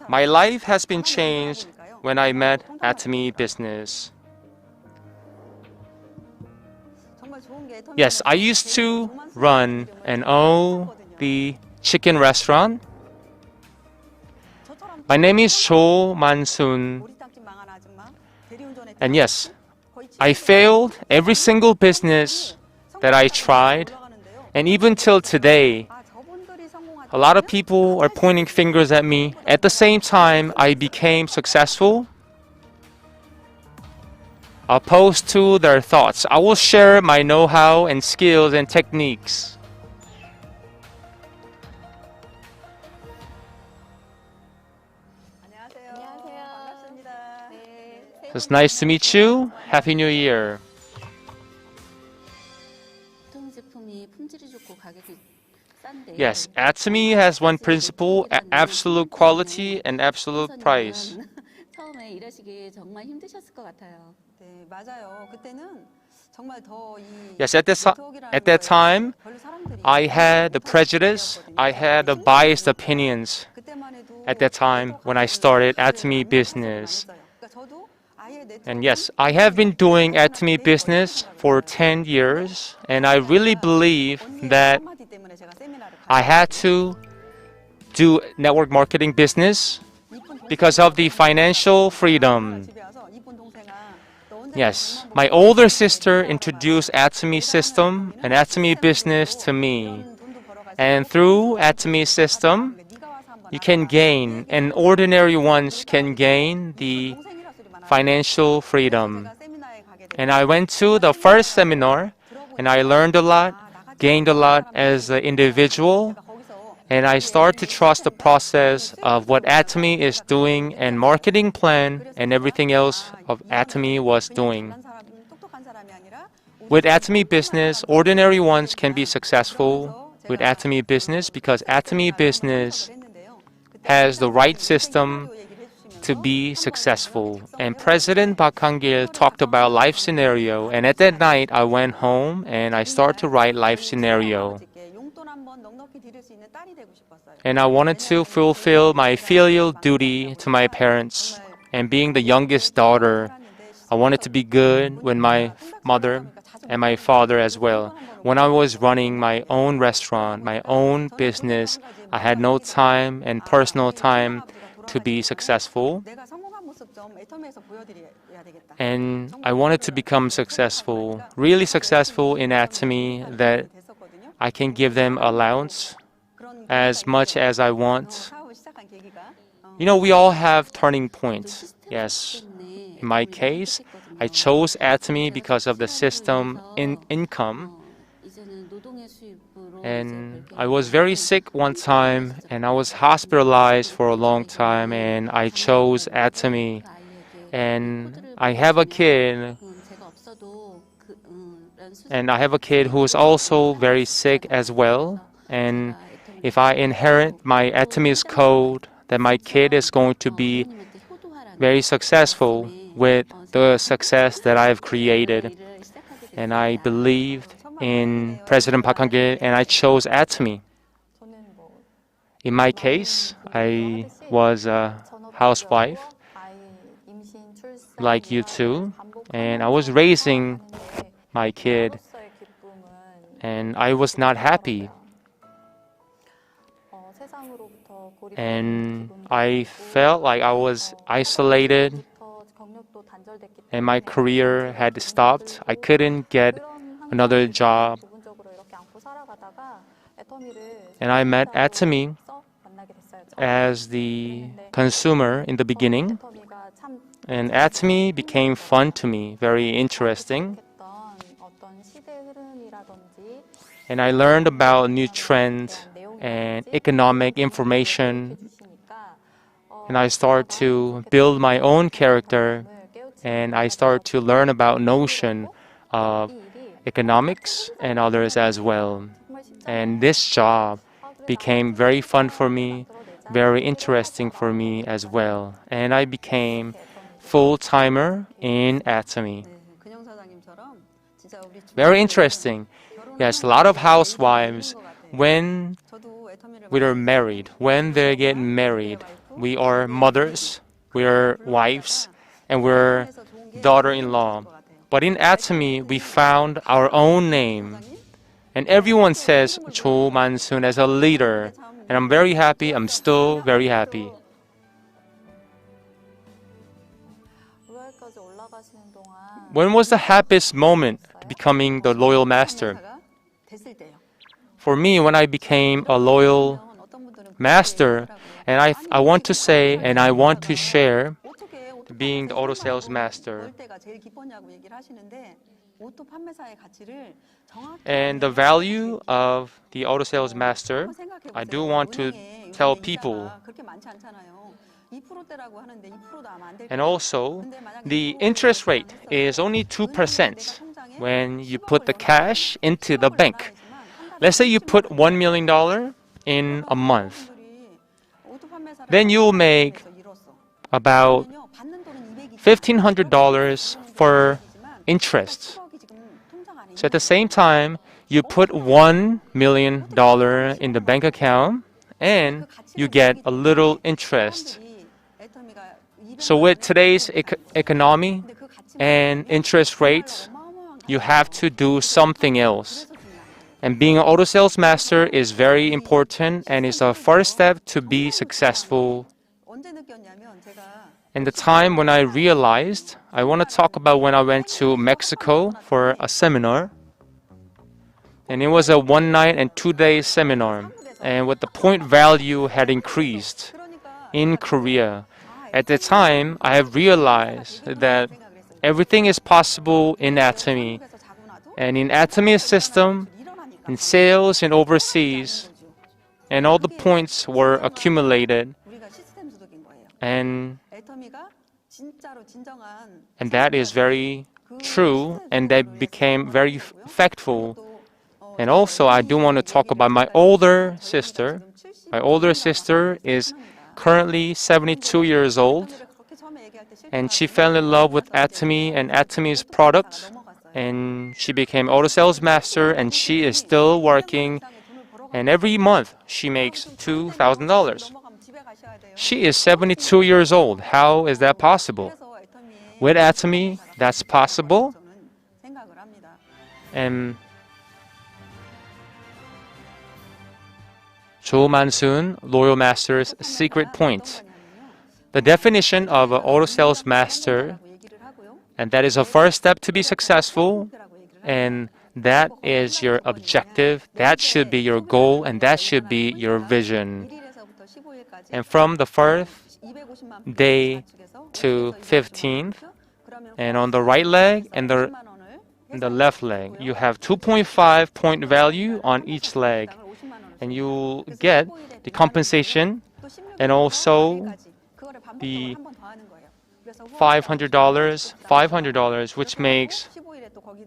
My life has been changed when I met Atomy Business. Yes, I used to run and own the chicken restaurant. My name is Jo Man-sun. And yes, I failed every single business that I tried. And even till today, a lot of people are pointing fingers at me. At the same time, I became successful. Opposed to their thoughts, I will share my know-how and skills and techniques. It's nice to meet you. Happy New Year. Yes, Atomy has one principle, absolute quality and absolute price. Yes, at that time, I had the prejudice, I had the biased opinions at that time when I started Atomy Business. And yes, I have been doing Atomy Business for 10 years, and I really believe that I had to do network marketing business because of the financial freedom. Yes, my older sister introduced Atomy system and Atomy business to me. And through Atomy system, you can gain, and ordinary ones can gain the financial freedom. And I went to the first seminar, and I learned a lot, gained a lot as an individual, and I started to trust the process of what Atomy is doing and marketing plan and everything else of Atomy was doing. With Atomy business, ordinary ones can be successful with Atomy business because Atomy business has the right system to be successful. And President Park Han-gil talked about life scenario, and at that night I went home and I started to write life scenario. And I wanted to fulfill my filial duty to my parents. And being the youngest daughter, I wanted to be good with my mother and my father as well. When I was running my own restaurant, my own business, I had no time and personal time to be successful. And I wanted to become successful, really successful in Atomy, that I can give them allowance as much as I want. You know, we all have turning points. Yes. In my case, I chose Atomy because of the system in income. And I was very sick one time, and I was hospitalized for a long time, and I chose Atomy. And I have a kid, who is also very sick as well. And if I inherit my Atomy's code, then my kid is going to be very successful with the success that I have created. And I believed in President Park Han-gil, and I chose Atomy. In my case, I was a housewife, like you too, and I was raising my kid, and I was not happy. And I felt like I was isolated, and my career had stopped. I couldn't get another job. And I met Atomy as the consumer in the beginning. And Atomy became fun to me, very interesting. And I learned about new trends and economic information. And I started to build my own character. And I started to learn about notion of economics and others as well. And this job became very fun for me, very interesting for me as well. And I became full-timer in Atomy. Very interesting. Yes, a lot of housewives, when they get married, We are mothers, we are wives, and we're daughter-in-law. But in Atomy, we found our own name. And everyone says Jo Man-soon as a leader. And I'm very happy. I'm still very happy. When was the happiest moment becoming the loyal master? For me, when I became a loyal master, and I want to say and I want to share being the auto sales master. And the value of the auto sales master, I do want to tell people. And also, the interest rate is only 2% when you put the cash into the bank. Let's say you put $1 million in a month. Then you'll make about $1,500 for interest. So at the same time, you put $1 million in the bank account and you get a little interest. So with today's economy and interest rates, you have to do something else. And being an auto sales master is very important and is a first step to be successful. And the time when I realized, I want to talk about when I went to Mexico for a seminar. And it was a 1 night and 2 day seminar. And with the point value had increased in Korea. At the time, I have realized that everything is possible in Atomy. And in Atomy system, in sales and overseas, and all the points were accumulated. And that is very true, and that became very effective. And also, I do want to talk about my older sister. My older sister is currently 72 years old, and she fell in love with Atomy and Atomy's product, and she became auto sales master, and she is still working, and every month she makes $2,000. She is 72 years old. How is that possible? With Atomy, that's possible. And Jo Man-soon, Loyal Master's secret point. The definition of an auto sales master, and that is a first step to be successful, and that is your objective, that should be your goal, and that should be your vision. And from the first day to 15th, and on the right leg and the left leg, you have 2.5 point value on each leg. And you get the compensation and also the $500, which makes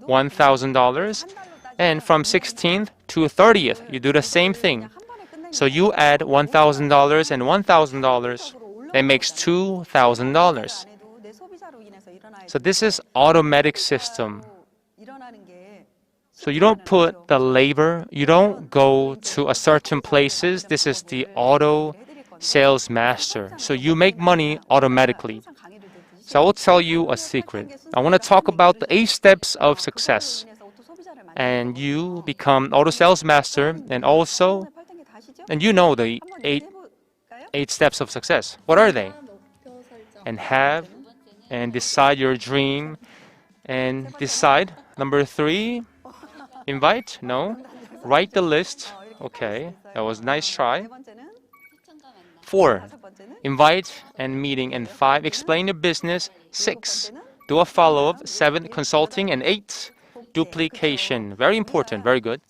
$1,000. And from 16th to 30th, you do the same thing. So you add $1,000 and $1,000, that makes $2,000. So this is automatic system. So you don't put the labor, you don't go to a certain places. This is the auto sales master. So you make money automatically. So I will tell you a secret. I want to talk about the 8 steps of success. And you become auto sales master, and also, and you know the eight steps of success. What are they? And have and decide your dream and decide. Number 3, invite? No. Write the list. Okay, that was a nice try. 4, invite and meeting. And 5, explain your business. 6, do a follow-up. 7, consulting. And 8, duplication. Very important, very good.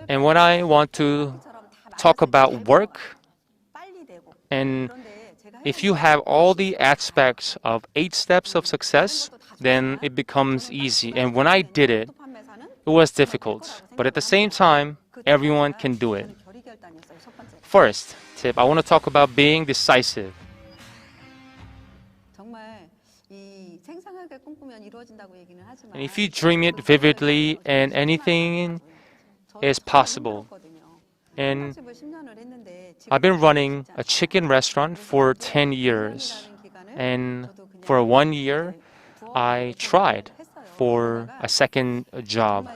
And when I want to talk about work, and if you have all the aspects of 8 steps of success, then it becomes easy. And when I did it, it was difficult. But at the same time, everyone can do it. First tip, I want to talk about being decisive. And if you dream it vividly, and anything is possible. And I've been running a chicken restaurant for 10 years. And for 1 year, I tried for a second job.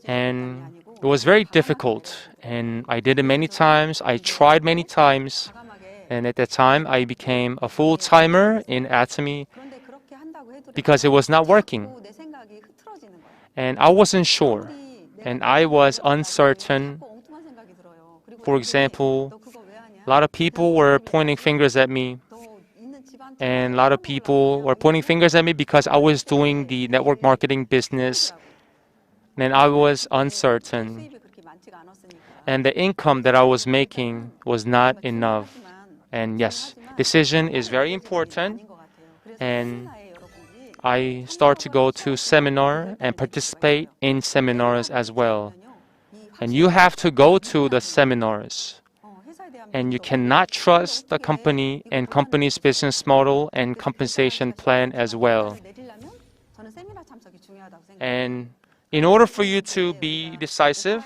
And it was very difficult. And I did it many times. I tried many times. And at that time, I became a full-timer in Atomy because it was not working. And I wasn't sure. And I was uncertain. For example, a lot of people were pointing fingers at me. And a lot of people were pointing fingers at me because I was doing the network marketing business. And I was uncertain. And the income that I was making was not enough. And yes, decision is very important. And I start to go to seminar and participate in seminars as well. And you have to go to the seminars. And you cannot trust the company and company's business model and compensation plan as well. And in order for you to be decisive,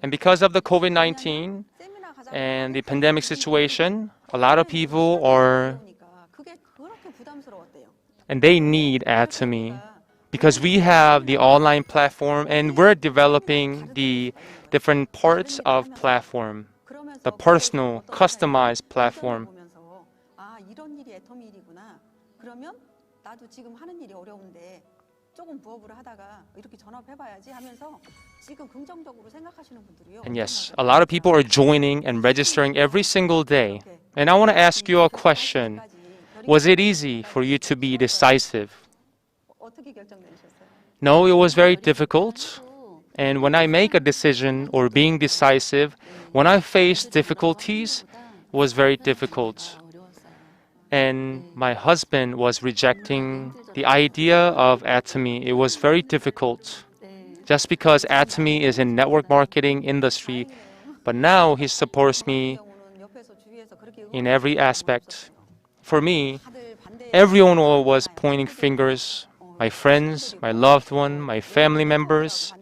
and because of the COVID-19 and the pandemic situation, a lot of people are, and they need Atomy because we have the online platform and we're developing the different parts of platform, the personal, customized platform. And yes, a lot of people are joining and registering every single day. And I want to ask you a question. Was it easy for you to be decisive? No, it was very difficult. And when I make a decision or being decisive, when I face difficulties, it was very difficult. And my husband was rejecting the idea of Atomy. It was very difficult. Just because Atomy is in network marketing industry, but now he supports me in every aspect. For me, everyone was pointing fingers, my friends, my loved one, my family members,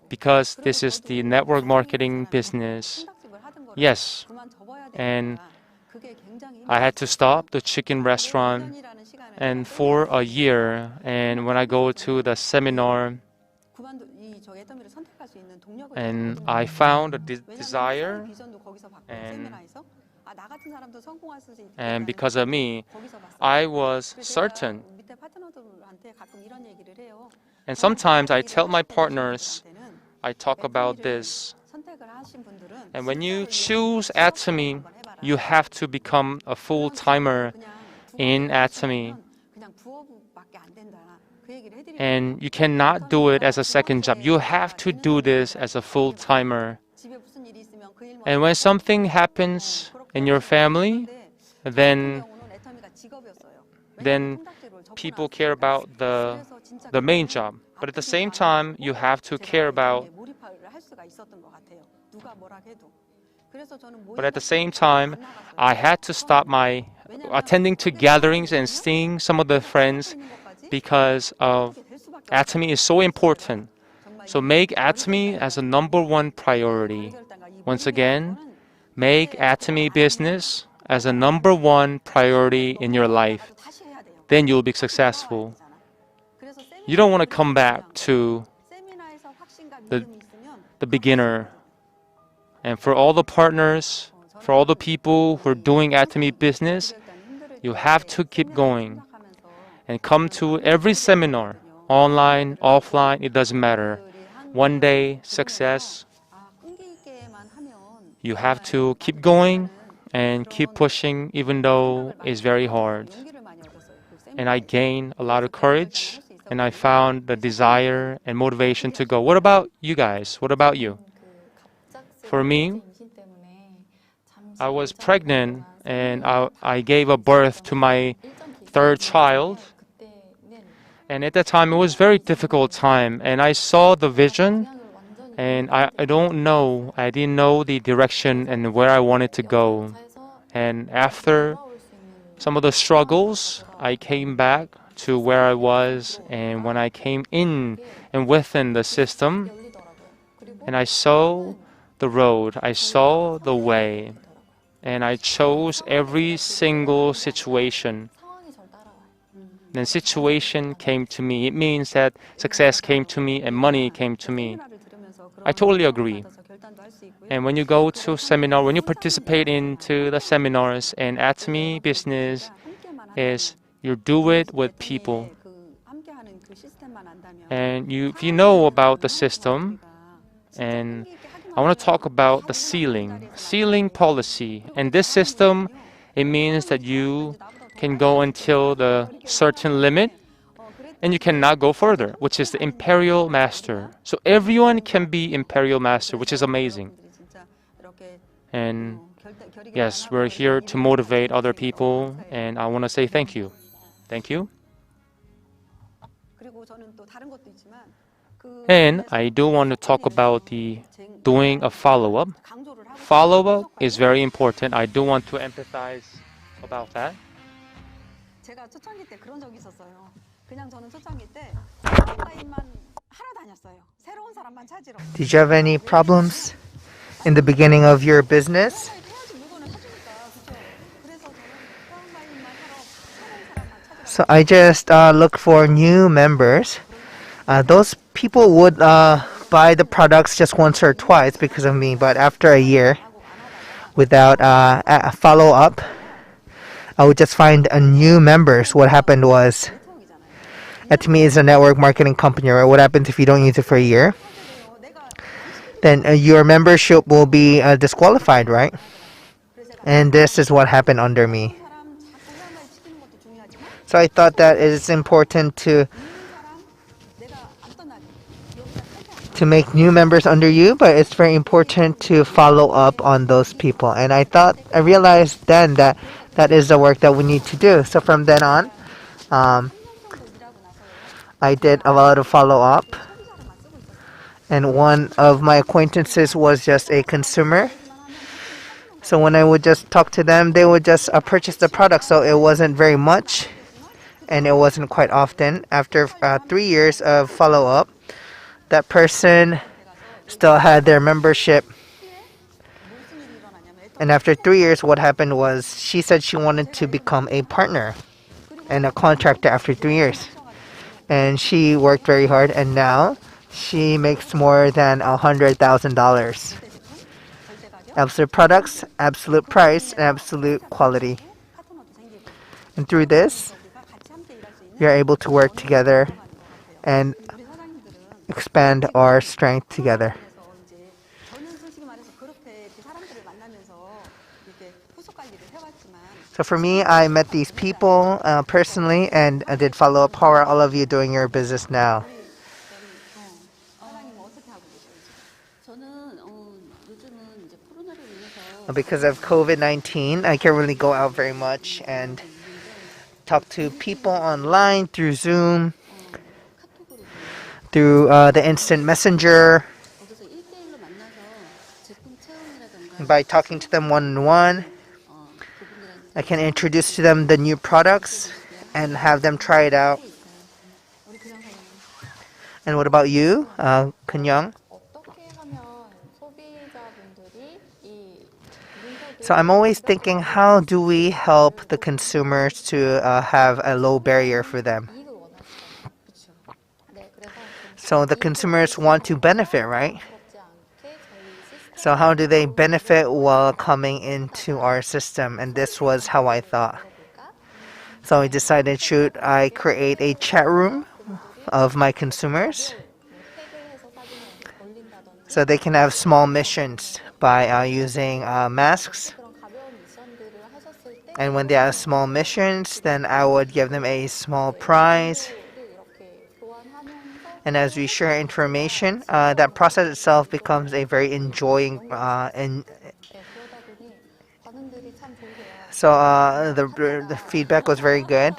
because this is the network marketing business. Yes, and I had to stop the chicken restaurant and for a year. And when I go to the seminar, and I found a desire, and because of me, I was certain. And sometimes I tell my partners, I talk about this. And when you choose Atomy, you have to become a full-timer in Atomy. And you cannot do it as a second job. You have to do this as a full-timer. And when something happens in your family, then people care about the main job. But at the same time, you have to care about. But at the same time, I had to stop my attending to gatherings and seeing some of the friends because of Atomy is so important. So make Atomy as a #1 priority. Once again, make Atomy business as a #1 priority in your life. Then you'll be successful. You don't want to come back to the beginner. And for all the partners, for all the people who are doing Atomy business, you have to keep going and come to every seminar, online, offline, it doesn't matter. One day, success. You have to keep going and keep pushing even though it's very hard. And I gained a lot of courage and I found the desire and motivation to go. What about you guys? What about you? For me, I was pregnant and I gave a birth to my third child. And at that time, it was a very difficult time. And I saw the vision and I didn't know the direction and where I wanted to go. And after some of the struggles, I came back to where I was, and when I came in and within the system, and I saw the road, I saw the way, and I chose every single situation. Then situation came to me. It means that success came to me and money came to me. I totally agree. And when you go to seminar, when you participate into the seminars, and Atomy business is you do it with people. And if you know about the system, and I want to talk about the ceiling policy. And this system, it means that you can go until the certain limit and you cannot go further, which is the Imperial Master. So everyone can be Imperial Master, which is amazing. And yes, we're here to motivate other people, and I want to say thank you. Thank you. And I do want to talk about the doing a follow-up. Follow-up is very important. I do want to emphasize about that. 제가 초창기 때 그런 적이 있었어요. 그냥 저는 초창기 때 온라인만 하러 다녔어요. 새로운 사람만 찾으러. Did you have any problems in the beginning of your business? 해야지 물건을 사주니까 그렇죠. 그래서 저는 온라인만 하러 새로운 사람만 찾으러. So I just look for new members. Those people would buy the products just once or twice because of me, but after a year, without a follow-up, I would just find a new members. What happened was, Atomy is a network marketing company, right? What happens if you don't use it for a year? Then your membership will be disqualified, right? And this is what happened under me. So I thought that it is important to make new members under you, but it's very important to follow up on those people. And I realized then that that is the work that we need to do. So from then on, I did a lot of follow-up. And one of my acquaintances was just a consumer. So when I would just talk to them, they would just purchase the product. So it wasn't very much, and it wasn't quite often. After 3 years of follow-up, that person still had their membership. And after 3 years, what happened was she said she wanted to become a partner and a contractor after 3 years. And she worked very hard, and now she makes more than $100,000. Absolute products, absolute price, and absolute quality. And through this, we are able to work together and expand our strength together. So for me, I met these people personally, and I did follow up. How are all of you doing your business now? Because of COVID-19, I can't really go out very much and talk to people online through Zoom, through the instant messenger, by talking to them one-on-one. I can introduce to them the new products and have them try it out. And what about you, Geun? So I'm always thinking, how do we help the consumers to have a low barrier for them? So the consumers want to benefit, right? So how do they benefit while coming into our system? And this was how I thought. So I decided, should I create a chat room of my consumers so they can have small missions by using masks. And when they have small missions, then I would give them a small prize. And as we share information, that process itself becomes a very enjoying so the feedback was very good.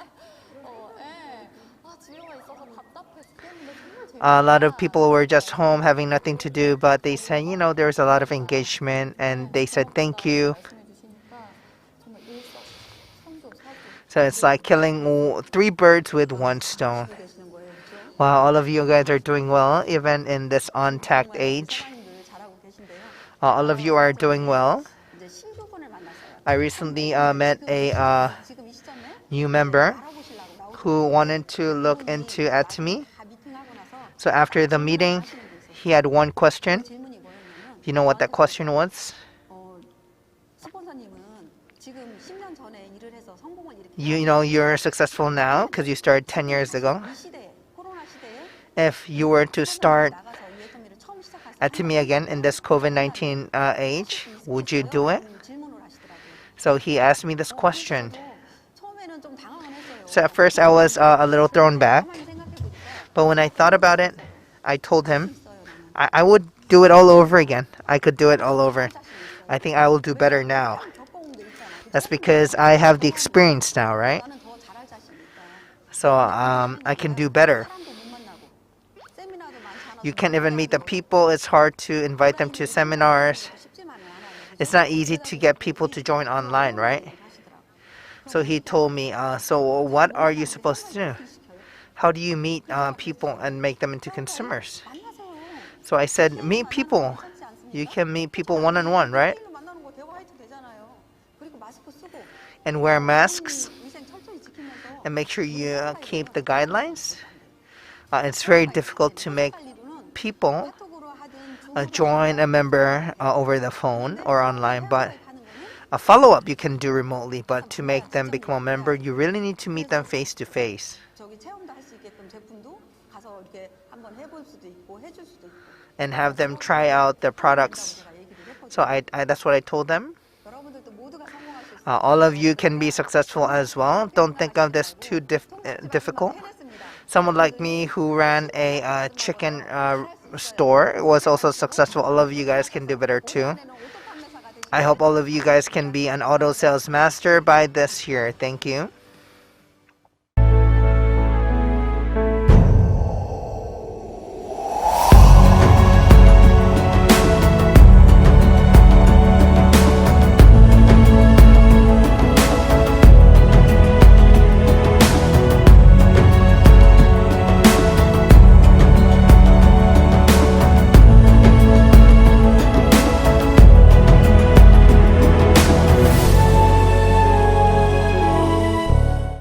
A lot of people were just home having nothing to do, but they said, there was a lot of engagement, and they said thank you. So it's like killing three birds with one stone. 계시는 거예요. 그렇죠? Wow, all of you guys are doing well, even in this untact age. 사장님들 잘하고 계신데요. All of you are doing well. 이제 신규분을 만났어요. I recently met a 지금 이 시점에 new member 알아보시려고 who wanted to look into Atomy. 다 미팅하고 나서 So after the meeting, he had one question. 질문이 뭐였냐면 You know what that question was? 스폰서님은 지금 10년 전에 일을 해서 성공을 이렇게 You know you're successful now because you started 10 years ago. 이 시대에 코로나 시대에 If you were to start 나가서 이 애터미를 처음 시작할 Atomy again in this COVID-19 age, would you do it? 질문을 하시더라고요. So he asked me this question. 처음에는 좀 당황은 했어요. So at first I was a little thrown back, 가만히 생각해 보니까 but when I thought about it, I told him 있어요. 나는. I would do it all over again. I could do it all over. I think I will do better now. 겪어온 게 있잖아. That's because I have the experience now, right? 나는 더 잘할 자신 있다. So I can do better. 사람도 못 만나고 세미나도 많지 않아서 You can't even meet the people. It's hard to invite them to seminars. 쉽지만은 않아요. It's not easy to get people to join online, right? 하시더라고요. So he told me, so what are you supposed to do? How do you meet people and make them into consumers? 만나세요. So I said, meet people. 괜찮지 않습니까? You can meet people one-on-one, right? 일로 만나는 거 대화 화이트 되잖아요. 그리고 마스크 쓰고 And wear masks 위생 철저히 지키면서 and make sure you keep the guidelines. It's very difficult to make 관리로는 people 카톡으로 하든 join a member over the phone or online, but 하는 거는 a follow-up you can do remotely, but to make them become a member, you really need to meet them face to face 저기 체험도 할 수 있게끔 제품도 가서 이렇게 한번 해볼 수도 있고 해줄 수도 있고 and have them try out their products. 제가 얘기를 했거든요. So that's what I told them. 여러분들도 모두가 성공할 수 있어요. All of you can be successful as well. Don't think of this too difficult. 해냈습니다. Someone like me who ran a chicken store was also successful. All of you guys can do better too. 올해는 오토 판매사가 되시 I hope all of you guys can be an auto sales master by this year. Thank you.